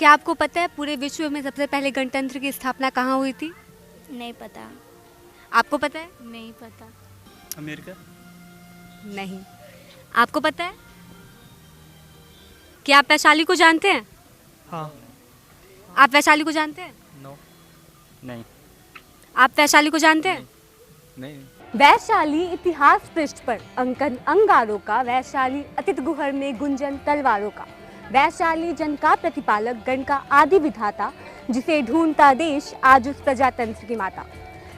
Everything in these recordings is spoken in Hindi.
क्या आपको पता है पूरे विश्व में सबसे पहले गणतंत्र की स्थापना कहाँ हुई थी? नहीं पता। आपको पता है? नहीं पता। अमेरिका। नहीं। आपको पता है? क्या आप वैशाली को जानते हैं? हाँ। आप वैशाली को जानते हैं? नो। नहीं। आप वैशाली को जानते हैं? नहीं। वैशाली इतिहास पृष्ठ पर अंकन अंगारों का, वैशाली अतित गुहर में गुंजन तलवारों का, वैशाली जन का प्रतिपालक, गण का आदि विधाता, जिसे ढूंढता देश आज उस प्रजातंत्र की माता।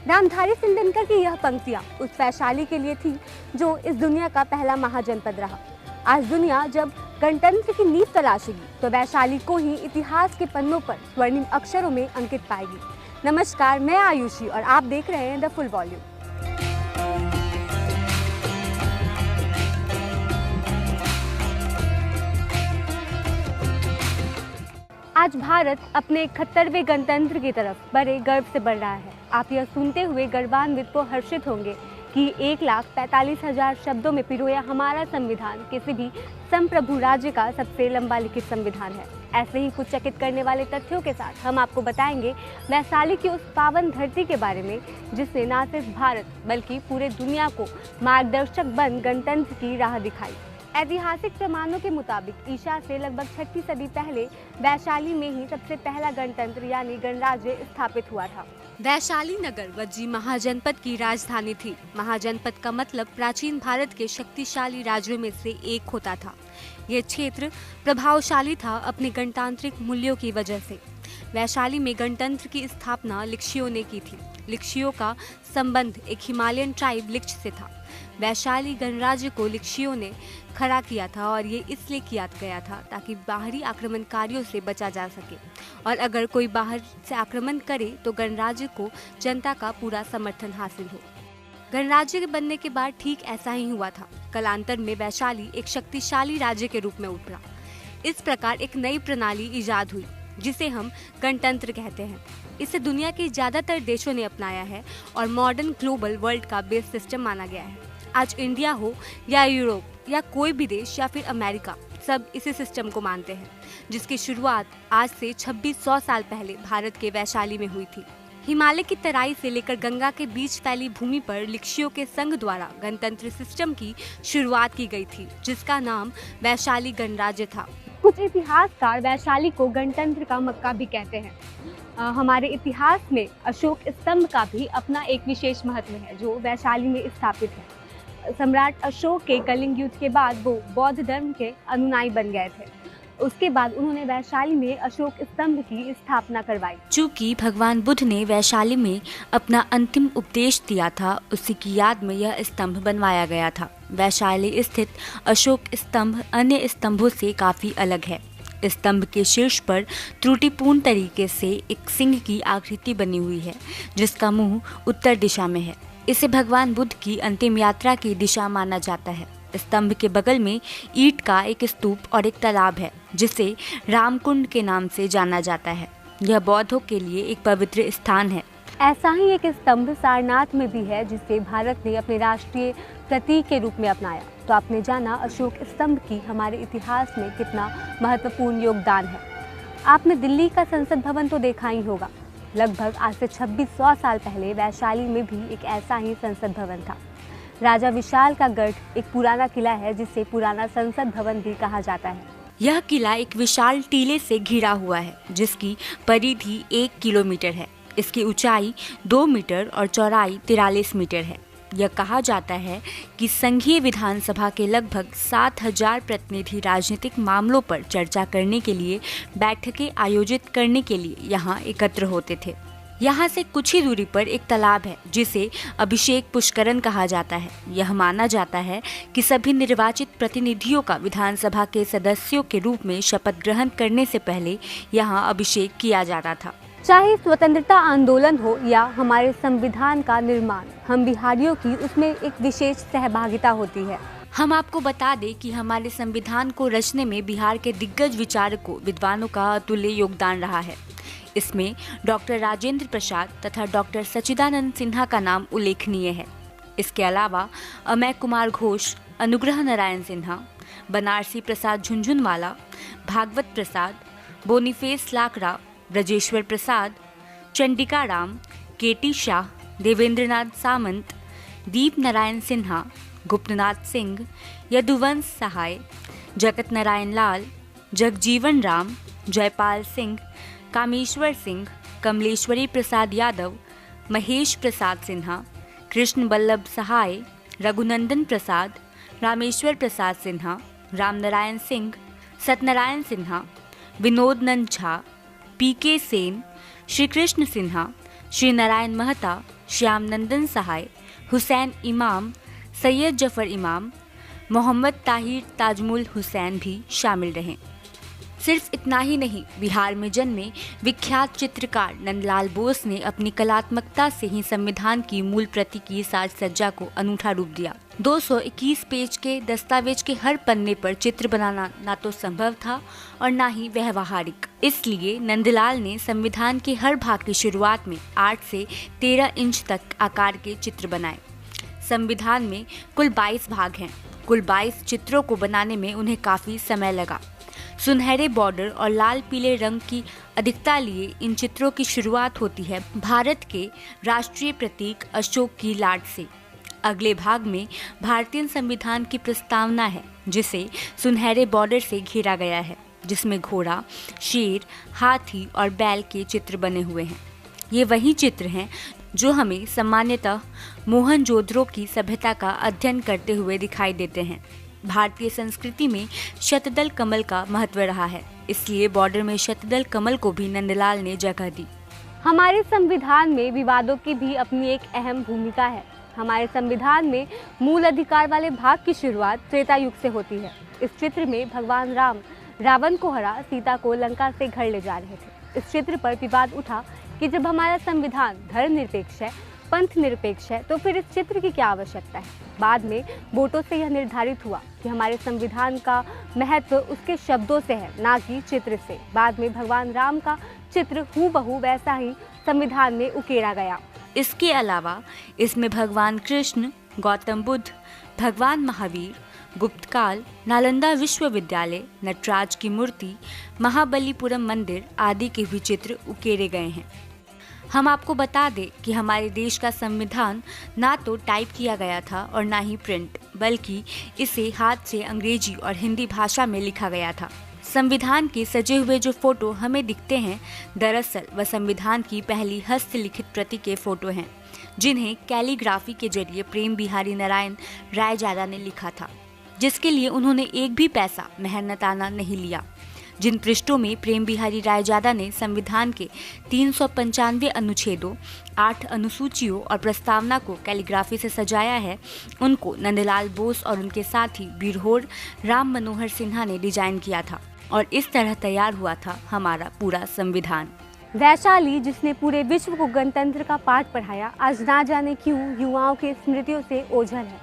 नामधारी सिंह दिनकर की यह पंक्तियां उस वैशाली के लिए थी जो इस दुनिया का पहला महाजनपद रहा। आज दुनिया जब गणतंत्र की नींव तराशेगी तो वैशाली को ही इतिहास के पन्नों पर स्वर्णिम अक्षरों में अंकित पाएगी। नमस्कार, मैं आयुषी और आप देख रहे हैं द फुल वॉल्यूम। आज भारत अपने 71वें गणतंत्र की तरफ बड़े गर्व से बढ़ रहा है। आप यह सुनते हुए गर्वान्वित व हर्षित होंगे कि 1,45,000 शब्दों में पिरोया हमारा संविधान किसी भी संप्रभु राज्य का सबसे लंबा लिखित संविधान है। ऐसे ही कुछ चकित करने वाले तथ्यों के साथ हम आपको बताएंगे वैशाली की उस पावन धरती के बारे में जिसने न सिर्फ भारत बल्कि पूरे दुनिया को मार्गदर्शक बन गणतंत्र की राह दिखाई। ऐतिहासिक प्रमाणों के मुताबिक ईसा से लगभग 6वीं सदी पहले वैशाली में ही सबसे पहला गणतंत्र यानी गणराज्य स्थापित हुआ था। वैशाली नगर वज्जी महाजनपद की राजधानी थी। महाजनपद का मतलब प्राचीन भारत के शक्तिशाली राज्यों में से एक होता था। यह क्षेत्र प्रभावशाली था अपने गणतांत्रिक मूल्यों की वजह से। वैशाली में गणतंत्र की स्थापना लिच्छियों ने की थी। लिच्छियों का संबंध एक हिमालयन ट्राइब लिच्छ से था। वैशाली गणराज्य को लिच्छियों ने खड़ा किया था और ये इसलिए किया गया था ताकि बाहरी आक्रमणकारियों से बचा जा सके और अगर कोई बाहर से आक्रमण करे तो गणराज्य को जनता का पूरा समर्थन हासिल हो। गणराज्य के बनने के बाद ठीक ऐसा ही हुआ था। कालांतर में वैशाली एक शक्तिशाली राज्य के रूप में उभरा। इस प्रकार एक नई प्रणाली इजाद हुई जिसे हम गणतंत्र कहते हैं। इसे दुनिया के ज्यादातर देशों ने अपनाया है और मॉडर्न ग्लोबल वर्ल्ड का बेस सिस्टम माना गया है। आज इंडिया हो या यूरोप या कोई भी देश या फिर अमेरिका, सब इसी सिस्टम को मानते हैं जिसकी शुरुआत आज से 2600 साल पहले भारत के वैशाली में हुई थी। हिमालय की तराई से लेकर गंगा के बीच फैली भूमि पर लिच्छियों के संघ द्वारा गणतंत्र सिस्टम की शुरुआत की गई थी जिसका नाम वैशाली गणराज्य था। कुछ इतिहासकार वैशाली को गणतंत्र का मक्का भी कहते हैं। हमारे इतिहास में अशोक स्तंभ का भी अपना एक विशेष महत्व है जो वैशाली में स्थापित है। सम्राट अशोक के कलिंग युद्ध के बाद वो बौद्ध धर्म के अनुयायी बन गए थे। उसके बाद उन्होंने वैशाली में अशोक स्तंभ की स्थापना करवाई। चूँकि भगवान बुद्ध ने वैशाली में अपना अंतिम उपदेश दिया था, उसी की याद में यह स्तंभ बनवाया गया था। वैशाली स्थित अशोक स्तंभ अन्य स्तंभों से काफी अलग है। स्तंभ के शीर्ष पर त्रुटिपूर्ण तरीके से एक सिंह की आकृति बनी हुई है जिसका मुंह उत्तर दिशा में है। इसे भगवान बुद्ध की अंतिम यात्रा की दिशा माना जाता है। स्तंभ के बगल में ईंट का एक स्तूप और एक तालाब है जिसे रामकुंड के नाम से जाना जाता है। यह बौद्धों के लिए एक पवित्र स्थान है। ऐसा ही एक स्तंभ सारनाथ में भी है जिसे भारत ने अपने राष्ट्रीय प्रतीक के रूप में अपनाया। तो आपने जाना अशोक स्तंभ की हमारे इतिहास में कितना महत्वपूर्ण योगदान है। आपने दिल्ली का संसद भवन तो देखा ही होगा। लगभग आज से 2600 साल पहले वैशाली में भी एक ऐसा ही संसद भवन था। राजा विशाल का गढ़ एक पुराना किला है जिसे पुराना संसद भवन भी कहा जाता है। यह किला एक विशाल टीले से घिरा हुआ है जिसकी परिधि 1 किलोमीटर है। इसकी ऊंचाई 2 मीटर और चौड़ाई 43 मीटर है। यह कहा जाता है कि संघीय विधानसभा के लगभग 7000 प्रतिनिधि राजनीतिक मामलों पर चर्चा करने के लिए बैठकें आयोजित करने के लिए यहाँ एकत्र होते थे। यहाँ से कुछ ही दूरी पर एक तालाब है जिसे अभिषेक पुष्करण कहा जाता है। यह माना जाता है कि सभी निर्वाचित प्रतिनिधियों का विधानसभा के सदस्यों के रूप में शपथ ग्रहण करने से पहले यहाँ अभिषेक किया जाता था। चाहे स्वतंत्रता आंदोलन हो या हमारे संविधान का निर्माण, हम बिहारियों की उसमें एक विशेष सहभागिता होती है। हम आपको बता दें कि हमारे संविधान को रचने में बिहार के दिग्गज विचारकों, विद्वानों का अतुल्य योगदान रहा है। इसमें डॉक्टर राजेंद्र प्रसाद तथा डॉक्टर सच्चिदानंद सिन्हा का नाम उल्लेखनीय है। इसके अलावा अमेय कुमार घोष, अनुग्रह नारायण सिन्हा, बनारसी प्रसाद झुनझुनवाला, भागवत प्रसाद, बोनीफेस लाकड़ा, ब्रजेश्वर प्रसाद, चंडिका राम, केटी शाह, देवेंद्रनाथ सामंत, दीप नारायण सिन्हा, गुप्तनाथ सिंह, यदुवंश सहाय, जगत नारायण लाल, जगजीवन राम, जयपाल सिंह, कामेश्वर सिंह, कमलेश्वरी प्रसाद यादव, महेश प्रसाद सिन्हा, कृष्ण बल्लभ सहाय, रघुनंदन प्रसाद, रामेश्वर प्रसाद सिन्हा, रामनारायण सिंह, सत्यनारायण सिन्हा, विनोद नंद झा, पीके सेन, श्री कृष्ण सिन्हा, श्री नारायण महता, श्याम नंदन सहाय, हुसैन इमाम, सैयद जफर इमाम, मोहम्मद ताहिर ताजमुल हुसैन भी शामिल रहे। सिर्फ इतना ही नहीं, बिहार में जन्मे विख्यात चित्रकार नंदलाल बोस ने अपनी कलात्मकता से ही संविधान की मूल प्रति की साज सज्जा को अनूठा रूप दिया। 221 पेज के दस्तावेज के हर पन्ने पर चित्र बनाना ना तो संभव था और ना ही व्यवहारिक। इसलिए नंदलाल ने संविधान के हर भाग की शुरुआत में 8 से 13 इंच तक आकार के चित्र बनाए। संविधान में कुल 22 भाग हैं। कुल 22 चित्रों को बनाने में उन्हें काफी समय लगा। सुनहरे बॉर्डर और लाल पीले रंग की अधिकता लिए इन चित्रों की शुरुआत होती है भारत के राष्ट्रीय प्रतीक अशोक की लाट से। अगले भाग में भारतीय संविधान की प्रस्तावना है, जिसे सुनहरे बॉर्डर से घेरा गया है, जिसमें घोड़ा, शेर, हाथी और बैल के चित्र बने हुए हैं। ये वही चित्र हैं जो हमें सामान्यतः मोहनजोदड़ो की सभ्यता का अध्ययन करते हुए दिखाई देते हैं। भारतीय संस्कृति में शतदल कमल का महत्व रहा है, इसलिए बॉर्डर में शतदल कमल को भी नंदलाल ने जगह दी। हमारे संविधान में विवादों की भी अपनी एक अहम भूमिका है। हमारे संविधान में मूल अधिकार वाले भाग की शुरुआत त्रेता युग से होती है। इस चित्र में भगवान राम रावण को हरा सीता को लंका से घर ले जा रहे थे। इस चित्र पर विवाद उठा कि जब हमारा संविधान धर्मनिरपेक्ष है, पंथ निरपेक्ष है, तो फिर इस चित्र की क्या आवश्यकता है। बाद में वोटों से यह निर्धारित हुआ कि हमारे संविधान का महत्व उसके शब्दों से है, ना कि चित्र से। बाद में भगवान राम का चित्र हूबहू वैसा ही संविधान में उकेरा गया। इसके अलावा इसमें भगवान कृष्ण, गौतम बुद्ध, भगवान महावीर, गुप्तकाल, नालंदा विश्वविद्यालय, नटराज की मूर्ति, महाबलीपुरम मंदिर आदि के भी चित्र उकेरे गए हैं। हम आपको बता दें कि हमारे देश का संविधान ना तो टाइप किया गया था और ना ही प्रिंट, बल्कि इसे हाथ से अंग्रेजी और हिंदी भाषा में लिखा गया था। संविधान के सजे हुए जो फोटो हमें दिखते हैं, दरअसल वह संविधान की पहली हस्तलिखित प्रति के फोटो हैं, जिन्हें कैलीग्राफी के जरिए प्रेम बिहारी नारायण रायजादा ने लिखा था, जिसके लिए उन्होंने एक भी पैसा मेहनताना नहीं लिया। जिन पृष्ठों में प्रेम बिहारी रायजादा ने संविधान के 395 अनुच्छेदों, 8 अनुसूचियों और प्रस्तावना को कैलीग्राफी से सजाया है, उनको नंदलाल बोस और उनके साथी बीरहोर राम मनोहर सिन्हा ने डिजाइन किया था और इस तरह तैयार हुआ था हमारा पूरा संविधान। वैशाली, जिसने पूरे विश्व को गणतंत्र का पाठ पढ़ाया, आज ना जाने क्यों युवाओं की स्मृतियों से ओझल है।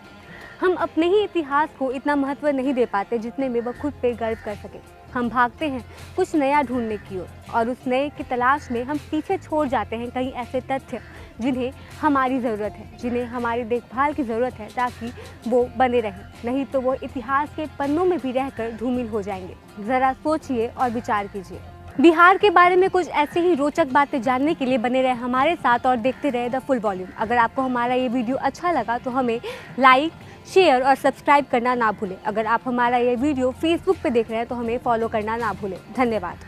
हम अपने ही इतिहास को इतना महत्व नहीं दे पाते जितने में वह खुद पे गर्व कर सके। हम भागते हैं कुछ नया ढूंढने की ओर, और उस नए की तलाश में हम पीछे छोड़ जाते हैं कई ऐसे तथ्य जिन्हें हमारी ज़रूरत है, जिन्हें हमारी देखभाल की ज़रूरत है, ताकि वो बने रहें। नहीं तो वो इतिहास के पन्नों में भी रहकर धूमिल हो जाएंगे। ज़रा सोचिए और विचार कीजिए। बिहार के बारे में कुछ ऐसे ही रोचक बातें जानने के लिए बने रहे हमारे साथ और देखते रहे द फुल वॉल्यूम। अगर आपको हमारा ये वीडियो अच्छा लगा तो हमें लाइक, शेयर और सब्सक्राइब करना ना भूलें। अगर आप हमारा ये वीडियो फेसबुक पे देख रहे हैं तो हमें फॉलो करना ना भूलें। धन्यवाद।